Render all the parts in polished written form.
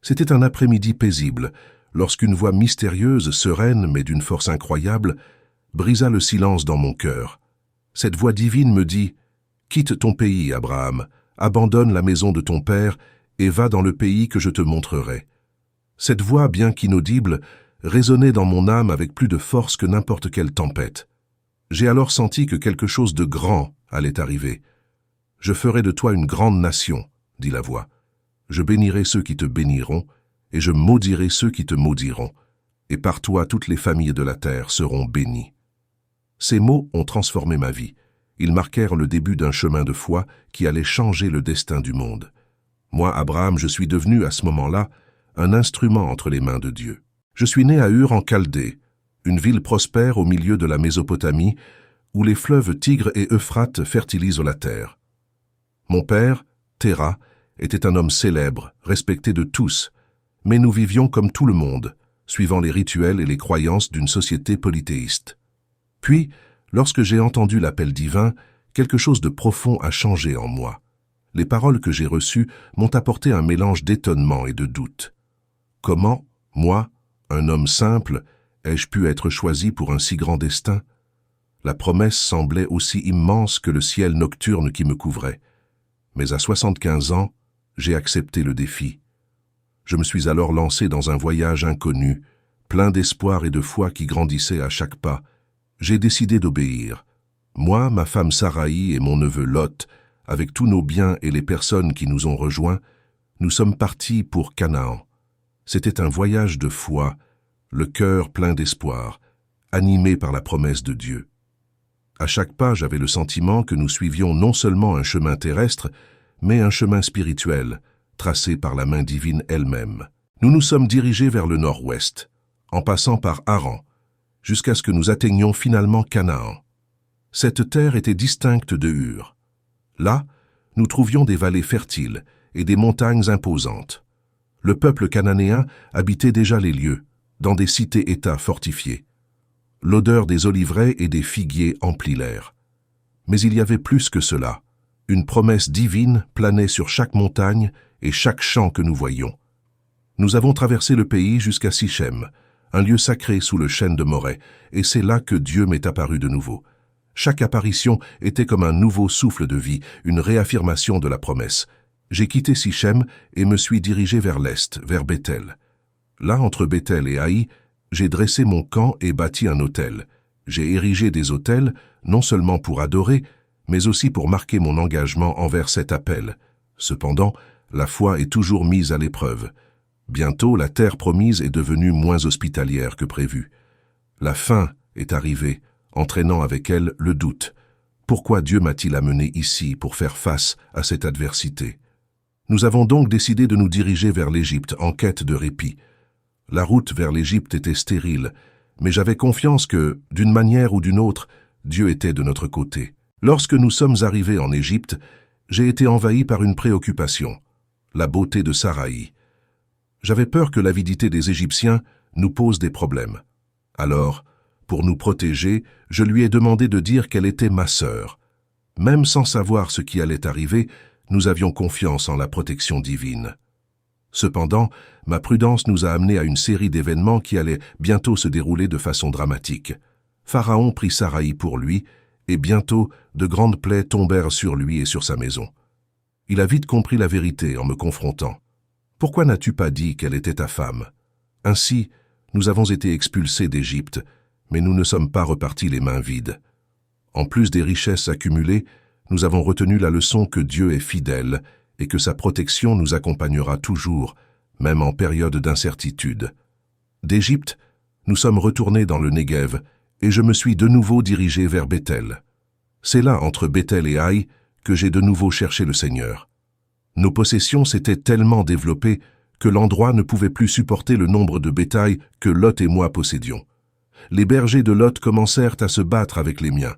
C'était un après-midi paisible, lorsqu'une voix mystérieuse, sereine mais d'une force incroyable, brisa le silence dans mon cœur. Cette voix divine me dit « Quitte ton pays, Abraham, abandonne la maison de ton père et va dans le pays que je te montrerai. » Cette voix, bien qu'inaudible, résonnait dans mon âme avec plus de force que n'importe quelle tempête. J'ai alors senti que quelque chose de grand allait arriver. « Je ferai de toi une grande nation, » dit la voix. « Je bénirai ceux qui te béniront, et je maudirai ceux qui te maudiront, et par toi toutes les familles de la terre seront bénies. » Ces mots ont transformé ma vie. Ils marquèrent le début d'un chemin de foi qui allait changer le destin du monde. Moi, Abraham, je suis devenu à ce moment-là un instrument entre les mains de Dieu. Je suis né à Ur en Chaldée, une ville prospère au milieu de la Mésopotamie, où les fleuves Tigre et Euphrate fertilisent la terre. Mon père, Téra, était un homme célèbre, respecté de tous, mais nous vivions comme tout le monde, suivant les rituels et les croyances d'une société polythéiste. Puis, lorsque j'ai entendu l'appel divin, quelque chose de profond a changé en moi. Les paroles que j'ai reçues m'ont apporté un mélange d'étonnement et de doute. Comment, moi, un homme simple, ai-je pu être choisi pour un si grand destin? La promesse semblait aussi immense que le ciel nocturne qui me couvrait. Mais à 75 ans, j'ai accepté le défi. Je me suis alors lancé dans un voyage inconnu, plein d'espoir et de foi qui grandissait à chaque pas. J'ai décidé d'obéir. Moi, ma femme Saraï et mon neveu Lot, avec tous nos biens et les personnes qui nous ont rejoints, nous sommes partis pour Canaan. C'était un voyage de foi, le cœur plein d'espoir, animé par la promesse de Dieu. À chaque pas, j'avais le sentiment que nous suivions non seulement un chemin terrestre, mais un chemin spirituel, tracé par la main divine elle-même. Nous nous sommes dirigés vers le nord-ouest, en passant par Haran, jusqu'à ce que nous atteignions finalement Canaan. Cette terre était distincte de Ur. Là, nous trouvions des vallées fertiles et des montagnes imposantes. Le peuple cananéen habitait déjà les lieux, dans des cités-États fortifiées. L'odeur des oliveraies et des figuiers emplit l'air. Mais il y avait plus que cela. Une promesse divine planait sur chaque montagne et chaque champ que nous voyions. Nous avons traversé le pays jusqu'à Sichem, un lieu sacré sous le chêne de Moreh, et c'est là que Dieu m'est apparu de nouveau. Chaque apparition était comme un nouveau souffle de vie, une réaffirmation de la promesse. J'ai quitté Sichem et me suis dirigé vers l'est, vers Béthel. Là, entre Béthel et Haï, j'ai dressé mon camp et bâti un autel. J'ai érigé des autels, non seulement pour adorer, mais aussi pour marquer mon engagement envers cet appel. Cependant, la foi est toujours mise à l'épreuve. Bientôt, la terre promise est devenue moins hospitalière que prévu. La faim est arrivée, entraînant avec elle le doute. Pourquoi Dieu m'a-t-il amené ici pour faire face à cette adversité? Nous avons donc décidé de nous diriger vers l'Égypte en quête de répit. La route vers l'Égypte était stérile, mais j'avais confiance que, d'une manière ou d'une autre, Dieu était de notre côté. Lorsque nous sommes arrivés en Égypte, j'ai été envahi par une préoccupation, la beauté de Saraï. J'avais peur que l'avidité des Égyptiens nous pose des problèmes. Alors, pour nous protéger, je lui ai demandé de dire qu'elle était ma sœur. Même sans savoir ce qui allait arriver, nous avions confiance en la protection divine. Cependant, ma prudence nous a amenés à une série d'événements qui allaient bientôt se dérouler de façon dramatique. Pharaon prit Saraï pour lui, et bientôt, de grandes plaies tombèrent sur lui et sur sa maison. Il a vite compris la vérité en me confrontant. « Pourquoi n'as-tu pas dit qu'elle était ta femme ?» Ainsi, nous avons été expulsés d'Égypte, mais nous ne sommes pas repartis les mains vides. En plus des richesses accumulées, nous avons retenu la leçon que Dieu est fidèle et que sa protection nous accompagnera toujours, même en période d'incertitude. D'Égypte, nous sommes retournés dans le Néguev et je me suis de nouveau dirigé vers Béthel. C'est là, entre Béthel et Haï, que j'ai de nouveau cherché le Seigneur. Nos possessions s'étaient tellement développées que l'endroit ne pouvait plus supporter le nombre de bétail que Lot et moi possédions. Les bergers de Lot commencèrent à se battre avec les miens.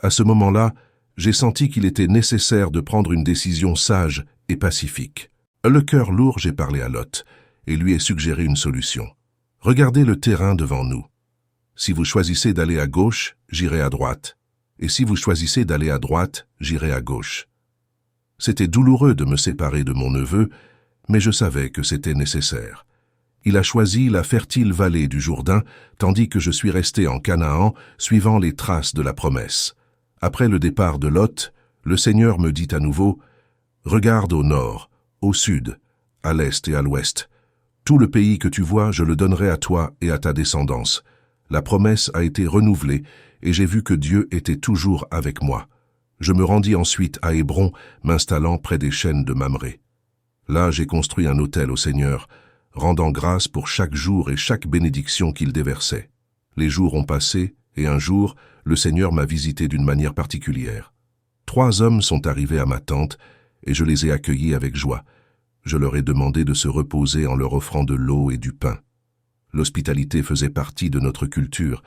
À ce moment-là, j'ai senti qu'il était nécessaire de prendre une décision sage et pacifique. Le cœur lourd, j'ai parlé à Lot et lui ai suggéré une solution. Regardez le terrain devant nous. Si vous choisissez d'aller à gauche, j'irai à droite. Et si vous choisissez d'aller à droite, j'irai à gauche. C'était douloureux de me séparer de mon neveu, mais je savais que c'était nécessaire. Il a choisi la fertile vallée du Jourdain, tandis que je suis resté en Canaan, suivant les traces de la promesse. Après le départ de Lot, le Seigneur me dit à nouveau, « Regarde au nord, au sud, à l'est et à l'ouest. Tout le pays que tu vois, je le donnerai à toi et à ta descendance. » La promesse a été renouvelée, et j'ai vu que Dieu était toujours avec moi. Je me rendis ensuite à Hébron, m'installant près des chênes de Mamré. Là, j'ai construit un autel au Seigneur, rendant grâce pour chaque jour et chaque bénédiction qu'il déversait. Les jours ont passé, et un jour, le Seigneur m'a visité d'une manière particulière. 3 hommes sont arrivés à ma tente, et je les ai accueillis avec joie. Je leur ai demandé de se reposer en leur offrant de l'eau et du pain. L'hospitalité faisait partie de notre culture,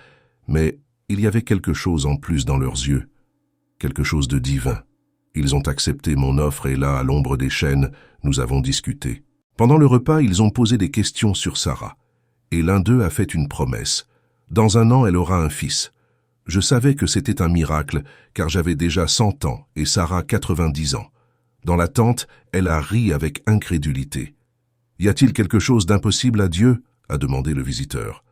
mais il y avait quelque chose en plus dans leurs yeux, quelque chose de divin. Ils ont accepté mon offre et là, à l'ombre des chênes, nous avons discuté. Pendant le repas, ils ont posé des questions sur Sarah, et l'un d'eux a fait une promesse. Dans 1 an, elle aura un fils. Je savais que c'était un miracle, car j'avais déjà 100 ans et Sarah 90 ans. Dans la tente, elle a ri avec incrédulité. « Y a-t-il quelque chose d'impossible à Dieu ?» a demandé le visiteur.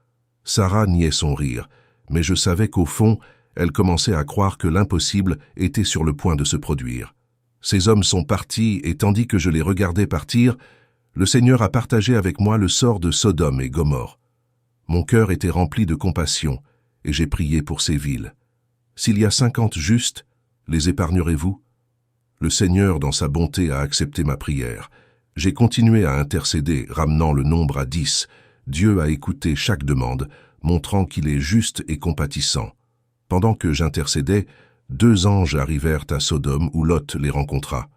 Sarah niait son rire, mais je savais qu'au fond, elle commençait à croire que l'impossible était sur le point de se produire. Ces hommes sont partis, et tandis que je les regardais partir, le Seigneur a partagé avec moi le sort de Sodome et Gomorrhe. Mon cœur était rempli de compassion, et j'ai prié pour ces villes. S'il y a 50 justes, les épargnerez-vous? Le Seigneur, dans sa bonté, a accepté ma prière. J'ai continué à intercéder, ramenant le nombre à 10. Dieu a écouté chaque demande, montrant qu'il est juste et compatissant. Pendant que j'intercédais, 2 anges arrivèrent à Sodome où Lot les rencontra.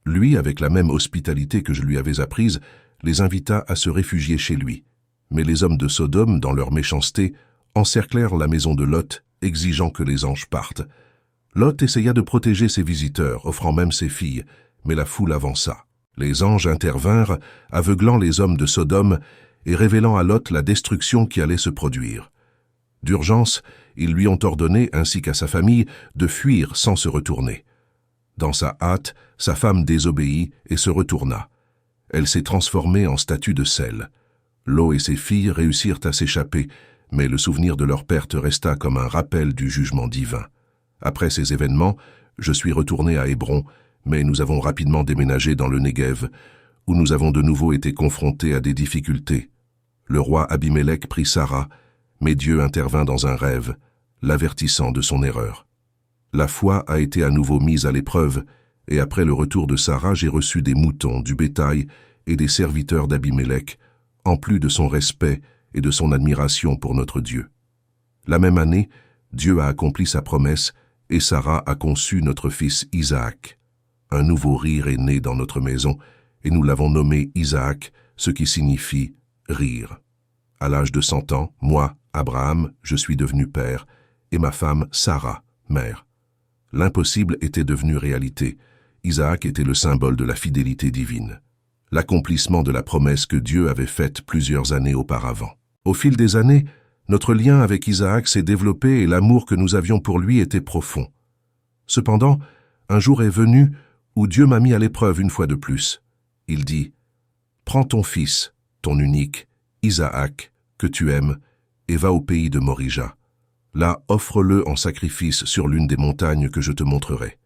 Lui, avec la même hospitalité que je lui avais apprise, les invita à se réfugier chez lui. Mais les hommes de Sodome, dans leur méchanceté, encerclèrent la maison de Lot, exigeant que les anges partent. Lot essaya de protéger ses visiteurs, offrant même ses filles, mais la foule avança. Les anges intervinrent, aveuglant les hommes de Sodome et révélant à Lot la destruction qui allait se produire. D'urgence, ils lui ont ordonné, ainsi qu'à sa famille, de fuir sans se retourner. Dans sa hâte, sa femme désobéit et se retourna. Elle s'est transformée en statue de sel. Lot et ses filles réussirent à s'échapper, mais le souvenir de leur perte resta comme un rappel du jugement divin. Après ces événements, je suis retourné à Hébron, mais nous avons rapidement déménagé dans le Negev, où nous avons de nouveau été confrontés à des difficultés. Le roi Abimélec prit Sarah, mais Dieu intervint dans un rêve, l'avertissant de son erreur. La foi a été à nouveau mise à l'épreuve, et après le retour de Sarah, j'ai reçu des moutons, du bétail et des serviteurs d'Abimélec, en plus de son respect et de son admiration pour notre Dieu. La même année, Dieu a accompli sa promesse, et Sarah a conçu notre fils Isaac. Un nouveau rire est né dans notre maison, et nous l'avons nommé Isaac, ce qui signifie « rire ». À l'âge de 100 ans, moi, Abraham, je suis devenu père, et ma femme, Sarah, mère. L'impossible était devenu réalité. Isaac était le symbole de la fidélité divine, l'accomplissement de la promesse que Dieu avait faite plusieurs années auparavant. Au fil des années, notre lien avec Isaac s'est développé et l'amour que nous avions pour lui était profond. Cependant, un jour est venu où Dieu m'a mis à l'épreuve une fois de plus. Il dit « Prends ton fils, ton unique, Isaac, que tu aimes, et va au pays de Morija. Là, offre-le en sacrifice sur l'une des montagnes que je te montrerai. »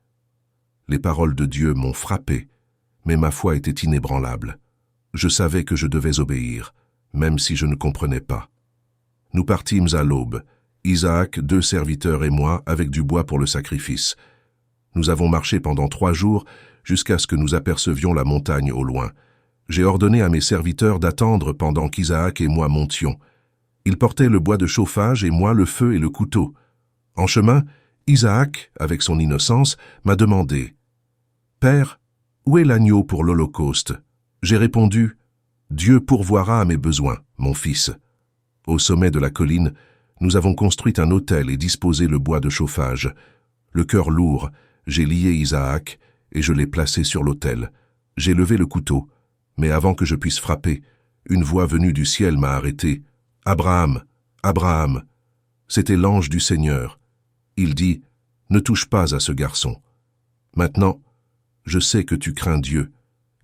Les paroles de Dieu m'ont frappé, mais ma foi était inébranlable. Je savais que je devais obéir, même si je ne comprenais pas. Nous partîmes à l'aube, Isaac, 2 serviteurs et moi, avec du bois pour le sacrifice. Nous avons marché pendant 3 jours jusqu'à ce que nous apercevions la montagne au loin. J'ai ordonné à mes serviteurs d'attendre pendant qu'Isaac et moi montions. Ils portaient le bois de chauffage et moi le feu et le couteau. En chemin, Isaac, avec son innocence, m'a demandé « Père, où est l'agneau pour l'Holocauste ?» J'ai répondu « Dieu pourvoira à mes besoins, mon fils. » Au sommet de la colline, nous avons construit un autel et disposé le bois de chauffage. Le cœur lourd, j'ai lié Isaac et je l'ai placé sur l'autel. J'ai levé le couteau, mais avant que je puisse frapper, une voix venue du ciel m'a arrêté. « Abraham, Abraham !» C'était l'ange du Seigneur. Il dit « Ne touche pas à ce garçon. Maintenant, je sais que tu crains Dieu,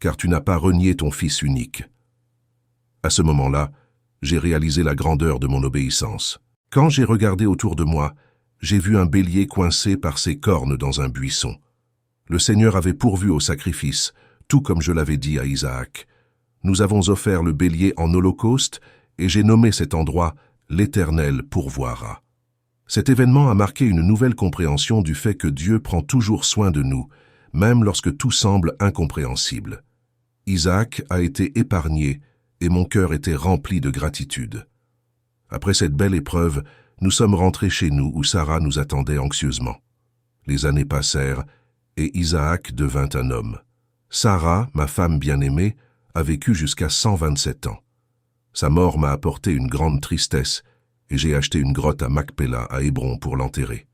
car tu n'as pas renié ton fils unique. » À ce moment-là, j'ai réalisé la grandeur de mon obéissance. Quand j'ai regardé autour de moi, j'ai vu un bélier coincé par ses cornes dans un buisson. Le Seigneur avait pourvu au sacrifice, tout comme je l'avais dit à Isaac. Nous avons offert le bélier en holocauste et j'ai nommé cet endroit « l'Éternel pourvoira ». Cet événement a marqué une nouvelle compréhension du fait que Dieu prend toujours soin de nous, même lorsque tout semble incompréhensible. Isaac a été épargné et mon cœur était rempli de gratitude. Après cette belle épreuve, nous sommes rentrés chez nous où Sarah nous attendait anxieusement. Les années passèrent et Isaac devint un homme. Sarah, ma femme bien-aimée, a vécu jusqu'à 127 ans. Sa mort m'a apporté une grande tristesse et j'ai acheté une grotte à Macpéla, à Hébron, pour l'enterrer.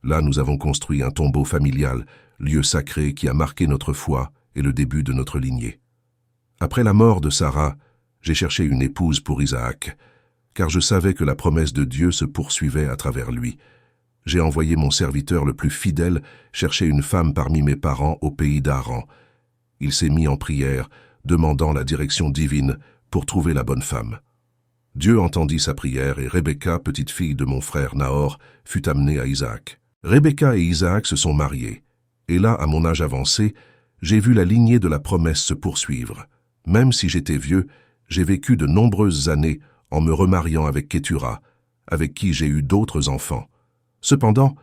Là, nous avons construit un tombeau familial, lieu sacré qui a marqué notre foi et le début de notre lignée. Après la mort de Sarah, j'ai cherché une épouse pour Isaac, car je savais que la promesse de Dieu se poursuivait à travers lui. J'ai envoyé mon serviteur le plus fidèle chercher une femme parmi mes parents au pays d'Haran. Il s'est mis en prière, demandant la direction divine pour trouver la bonne femme. Dieu entendit sa prière et Rebecca, petite fille de mon frère Nahor, fut amenée à Isaac. Rebecca et Isaac se sont mariés, et là, à mon âge avancé, j'ai vu la lignée de la promesse se poursuivre. Même si j'étais vieux, j'ai vécu de nombreuses années en me remariant avec Kétura, avec qui j'ai eu d'autres enfants. Cependant,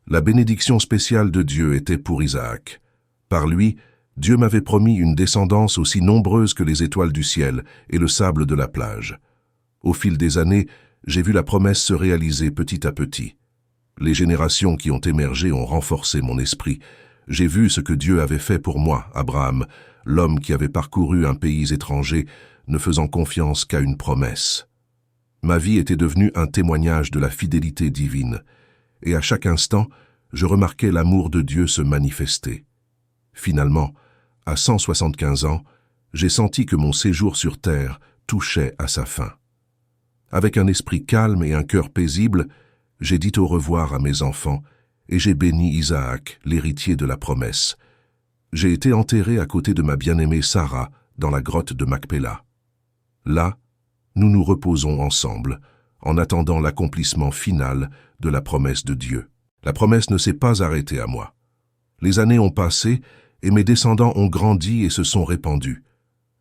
la bénédiction spéciale de Dieu était pour Isaac. Par lui, Dieu m'avait promis une descendance aussi nombreuse que les étoiles du ciel et le sable de la plage. Au fil des années, j'ai vu la promesse se réaliser petit à petit. Les générations qui ont émergé ont renforcé mon esprit. J'ai vu ce que Dieu avait fait pour moi, Abraham, l'homme qui avait parcouru un pays étranger, ne faisant confiance qu'à une promesse. Ma vie était devenue un témoignage de la fidélité divine, et à chaque instant, je remarquais l'amour de Dieu se manifester. Finalement, à 175 ans, j'ai senti que mon séjour sur terre touchait à sa fin. Avec un esprit calme et un cœur paisible, j'ai dit au revoir à mes enfants et j'ai béni Isaac, l'héritier de la promesse. J'ai été enterré à côté de ma bien-aimée Sarah dans la grotte de Macpéla. Là, nous nous reposons ensemble, en attendant l'accomplissement final de la promesse de Dieu. La promesse ne s'est pas arrêtée à moi. Les années ont passé et mes descendants ont grandi et se sont répandus.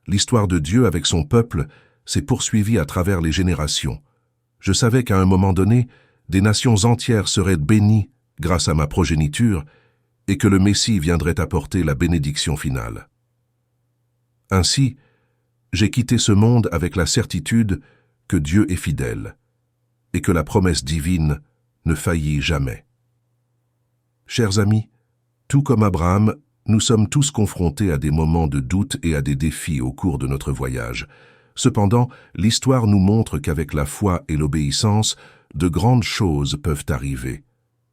L'histoire de Dieu avec son peuple s'est poursuivie à travers les générations. Je savais qu'à un moment donné, des nations entières seraient bénies grâce à ma progéniture et que le Messie viendrait apporter la bénédiction finale. Ainsi, j'ai quitté ce monde avec la certitude que Dieu est fidèle et que la promesse divine ne faillit jamais. Chers amis, tout comme Abraham, nous sommes tous confrontés à des moments de doute et à des défis au cours de notre voyage. Cependant, l'histoire nous montre qu'avec la foi et l'obéissance, de grandes choses peuvent arriver.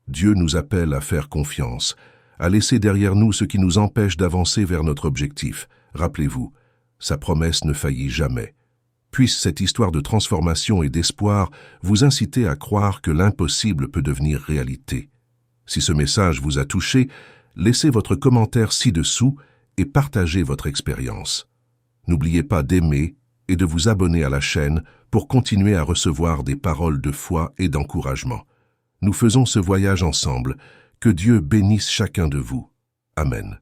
Dieu nous appelle à faire confiance, à laisser derrière nous ce qui nous empêche d'avancer vers notre objectif. Rappelez-vous, sa promesse ne faillit jamais. Puisse cette histoire de transformation et d'espoir vous inciter à croire que l'impossible peut devenir réalité. Si ce message vous a touché, laissez votre commentaire ci-dessous et partagez votre expérience. N'oubliez pas d'aimer et de vous abonner à la chaîne pour continuer à recevoir des paroles de foi et d'encouragement. Nous faisons ce voyage ensemble. Que Dieu bénisse chacun de vous. Amen.